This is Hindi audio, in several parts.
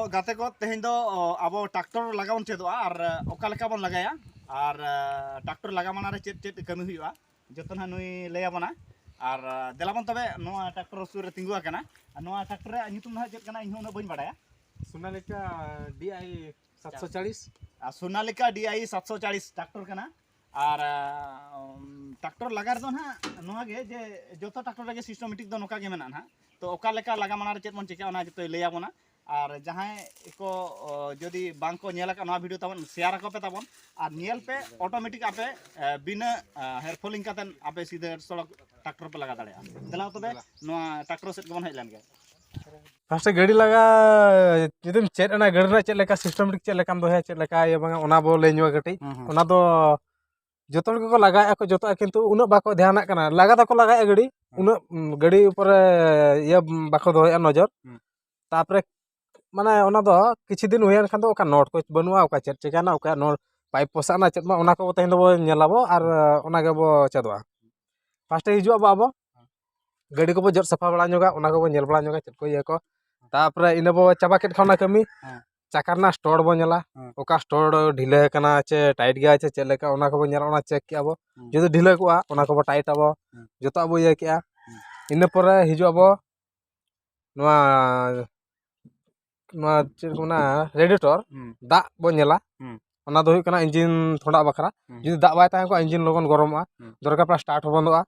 गाते को तेहें दो अब ट्रैक्टर लगावन चेदोआ और ओका लेका बन लगाया और ट्रैक्टर लगा माना रे चेद चेद कमी हुआ जतन हा नुई लेया बना और देलाबन तबे नोआ ट्रैक्टर सुर रे तिंगुआ कना नोआ ट्रैक्टर रे नितुम हा चेद कना इहो न बइन बाडाया Sonalika DI 740 Sonalika DI 740 tractor कना और ट्रैक्टर लगा दो ना नोआ गे जे जतो ट्रैक्टर रे सिस्टमेटिक दो नोका गे मेना ना तो ओका लेका लगा माना रे चेद मन चिका ओना जतो लेया बना और जहाँ को जदि बांग को नेल का वीडियो तबन शेयर को पे तबन और नेल पे ऑटोमेटिक आपे बिना हेयरफॉलिंग कातन आपे सीधे सड़क ट्रैक्टर पे लगा दाड़े दला तबे नोआ ट्रैक्टर सेट गमन हेलन गे फर्स्ट गाड़ी लगा जुदम चेद ना गाड़ी रे चेद लेका सिस्टमेटिक चेद लेकाम दो है चेद लेका ये बांगा ओना बो ले न्युआ गटी ओना दो जतन को लगा को जतो किंतु उना बाको ध्यान करना लगा तको लगा गाड़ी उना गाड़ी ऊपर ये बाको दोया नजर तापरे माने ओना दो किछि दिन हुयन खान दो ओका नोट को बनुआ ओका चेद चिकाना ओका नोट पाइप पोसाना चेद मा ओना को तेन दो नेलाबो और ओना के बो चेदवा फर्स्ट हिजुआ बाबो गाड़ी को बो जर सफा बड़ा न्योगा ओना को बो नेल बड़ा न्योगा चेद को ये को तापरे इना बो चाबा केट खाना कमी चाकारना स्टोर बो नेला ओका स्टोर ढिले कना चे टाइट गया चे चेद लेका ओना को बो नेला ओना चेक के आबो जदि ढिले कोआ ओना को बो टाइट आबो जतो आबो ये के इना परे हिजुआ बो नोआ रेडिएटर दा बो नेला ओना दो हुई इंजिन थोड़ा बखरा जुदी दा बाय ताहे को इंजिन लगन गरमआ दरकार पर स्टार्ट हो बंदोआ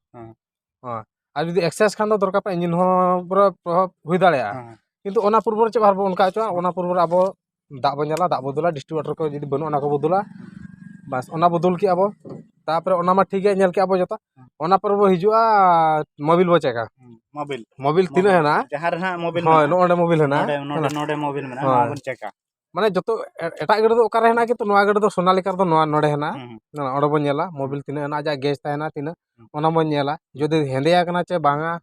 हां और जुदी एक्सेस खान दो दरकार पर इंजिन हो पूरा प्रभाव हुई दाड़ेया किंतु ओना पूर्व चे बार उनका चो ओना पूर्व अब दा बो नेला दा बदला डिस्ट्रीब्यूटर को जुदी बनो ओना को बदला बस ओना बदल के अब तापर ओना मा ठीक है नेल के अब जतो ओना पर बो हिजुआ मोबाइल बो चेका मोबाइल तीन है ना जहां रे ना मोबाइल हां नोडे मोबाइल है ना नोडे मोबाइल में ना बन चेका माने जतो एटा गड़ दो ओकारे है ना कि तो नोआ गड़ दो सोनालिका दो नोआ नोडे है ना ना ओडे बो नेला मोबाइल तीन है ना जा गैस ता है ना तीन ओना बो नेला जदि हेंदेया कना चे बांगा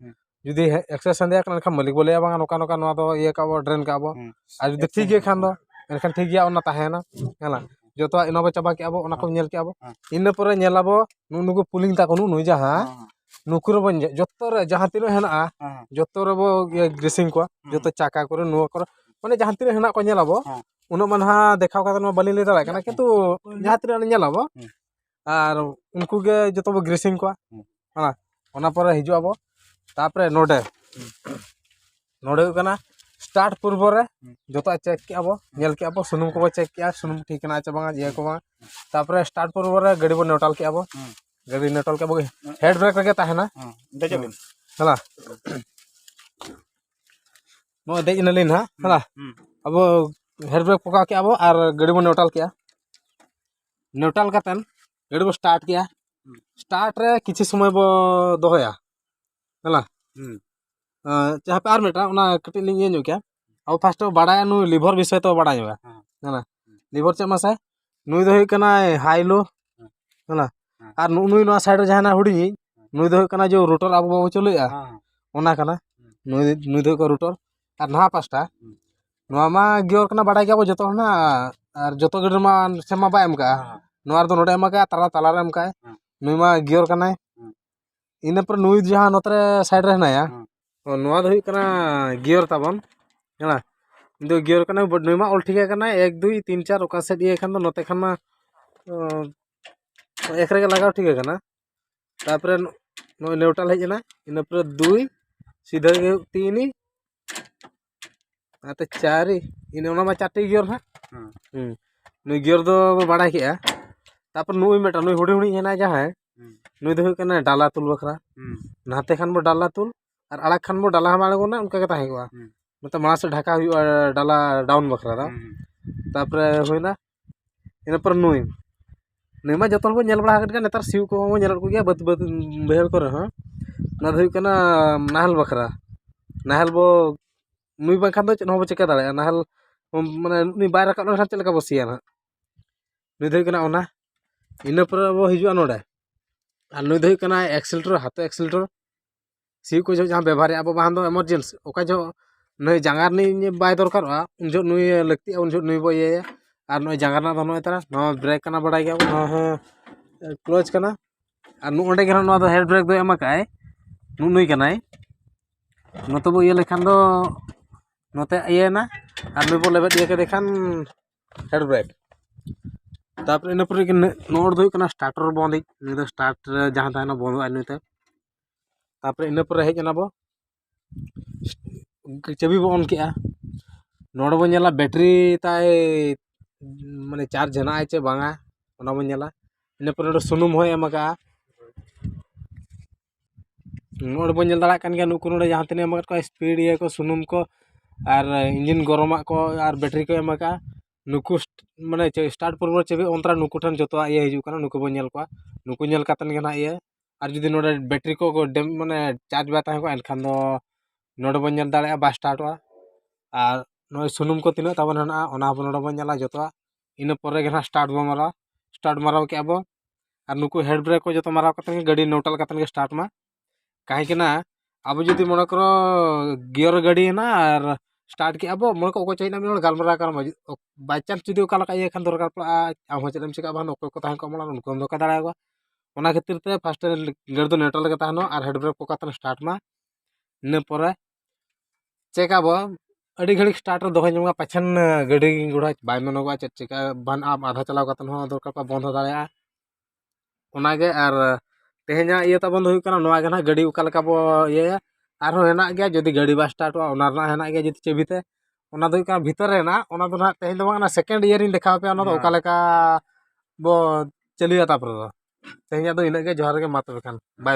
जदि एक्सेस हेंदेया कना खा मालिक बोले बांगा नोका नोका नोआ दो ये का बो ड्रेन का बो आ जदि ठीक गे खान दो एनखान ठीक गया ओना ता है ना हला जतो इना बो चाबा के आबो ओना को नेल के आबो इन परे नेलाबो नुनुगु पुलिंग ता कोनु नुई जहां नुकुर बन जतो रे जहां तीन है ना जतो रे बो ग्रीसिंग को जतो चाका करे नुआ करे माने जहां तीन है ना को नेलाबो उनो मनहा देखाव का बाली ले दाड़ा कना किंतु जहां तीन नेलाबो और उनको के जतो बो ग्रीसिंग को हां ओना पर हिजुआबो तापरे नोडे नोडे कना स्टार्ट पूर्व रे जतो चेक के आबो नेल के आबो सुनुम को चेक के सुनुम ठीक ना चे बांगा ये को बा तापरे स्टार्ट पूर्व रे गाड़ी बो न्यूट्रल के आबो गाड़ी न्यूट्रल के आबो हेड ब्रेक रे ता है ना देजबिन हला नो दे इनलिन हा हला अब हेड ब्रेक पका के आबो और गाड़ी बो न्यूट्रल किया न्यूट्रल कातन गाड़ी बो स्टार्ट किया स्टार्ट रे किछि समय बो दोहया हला जहां पे आर मेटा ओना कटि लिंग ये क्या अब फर्स्ट बड़ा नु लिवर विषय तो बड़ा होगा हला लिवर चे मासे नुई दो हुई कना हाई लो हला और नुई नो साइड जहां हुडी नुई दो हुई कना जो रोटर अब बाबू चलुया ओना कना नुई दो को रोटर और नहा पास्टा नोआ मा गियर कना बड़ा गया जतो ना और जतो गड़ मा सेमा बा एम का नोआर दो नोडे एम का ताला ताला रे एम का नुई मा गियर कना इन पर नुई जहां नोतरे साइड रे हनाया नोआ दो हुई कना गियर ताबन हला दो गियर कना नुई मा ऑल ठीक है कना 1 2 3 4 ओका सेट ये खान दो नोते खान मा एक रे लगाव ठीक है कना तापर नो न्यूट्रल है जना इन पर 2 सीधा 3 आते 4 इन ओना मा 4 गियर हा नुई गियर दो बड़ा किया तापर नुई मेटा नुई हुडी हुडी हेना जहां नुई दो हुई कना डाला तुल बखरा नाते खान बो डाला तुल और अड़ा खान बो डाला हमारे को ना उनका के ताहे को मतलब मास से ढाका हुई डाला डाउन बखरा दा तापर होइना इन पर नुई मा जतन बो नेल बड़ा हट नेतार सिउ को बो नेल को गया बत बत बहेर करे हां ना दो हुई कना नाहल बखरा नाहल बो नुई बखान दो चनो बो चेका दाड़े नाहल माने नुई बाय रकाब ना चलका बसिया ना नुई दो हुई कना ओना इन पर बो हिजुआ नोडे और नुई दो हुई कना एक्सीलेटर हाथ एक्सीलेटर सी को जो जहां व्यवहार अब बाहन दो इमरजेंसी ओका जो नई जांगार नि बाय दरकार उन जो नुई लगती उन जो नुई बो ये और नुई जांगार ना दोनो इतरा नो ब्रेक कना बड़ा गया नो क्लोज कना और नु ओंडे के नो दो हेड ब्रेक दो एमा काय नु नुई कनाय नो तो बो ये लेखान दो नोते ये ना और नुई बो लेबेट ये के खान हेड ब्रेक तापर इन पर नोड़ दो कना स्टार्टर बंद नुई दो स्टार्ट जहां तहना बंद नुईते तापर इन पर हेजना बो चाबी बो ऑन किया नोड़ बो नेला बैटरी ताय माने चार्ज हेना चे बांगा ओना बो नेला इन पर नोड़ सुनुम होय एमका नोड़ बो नेल दाड़ा कान गया नुकु नोड़ जहां तने एमका को स्पीड ये को सुनुम को और इंजन गरमा को और बैटरी को एमका नुकु माने स्टार्ट पूर्व चाबी अंतरा नुकु ठन जतो ये हिजु कना नुकु बो नेल को नुकु नेल कातन गना ये और जदि नोड़ बैटरी को माने चार्ज बा ताहे को एनखान दो नोड़ बो नेल दाड़ा बा स्टार्टवा और नोय सुनुम को तिना ताबन हना ओना बो नोड़ बो नेला जतो इन पर गे स्टार्ट बो मारा स्टार्ट माराव के अबो और नुकु हेड ब्रेक को जतो माराव कतन गाड़ी न्यूट्रल कतन के स्टार्ट मा कहीं कि ना अब जदि मन करो गियर गाड़ी ना और स्टार्ट के अब मन को चाहिए ना गलमारा कर बाई चांस जदि ये खान दरकार पड़ा आम चेम चिका भान अको को तहन को मना उनको हम धोखा दाड़ा ओना खातिर ते फास्ट गाड़ी दो न्यूट्रल के तहनो और हेड ब्रेक को कतन स्टार्ट मा इन पर चेक अब अड़ी घड़ी स्टार्ट दोह जमा पाछन गाड़ी गुड़ा बाय मनोगा चेक चिका भान आप आधा चलाव कतन हो दरकार पा बंद दाड़ा ओनागे और तेहना ये तबन हुई कना नोआ गना गाड़ी उका लका बो ये आरो हेना गया जदि गाड़ी बा स्टार्ट ओना रना हेना गया जदि चाबीते ओना दो का भीतर है ना ओना दो ना तेहन दो ना सेकंड ईयर इन देखा पे ओना दो उका लका बो चलिया तापर तेहना दो इना के जोहार के मातबे खान बाय।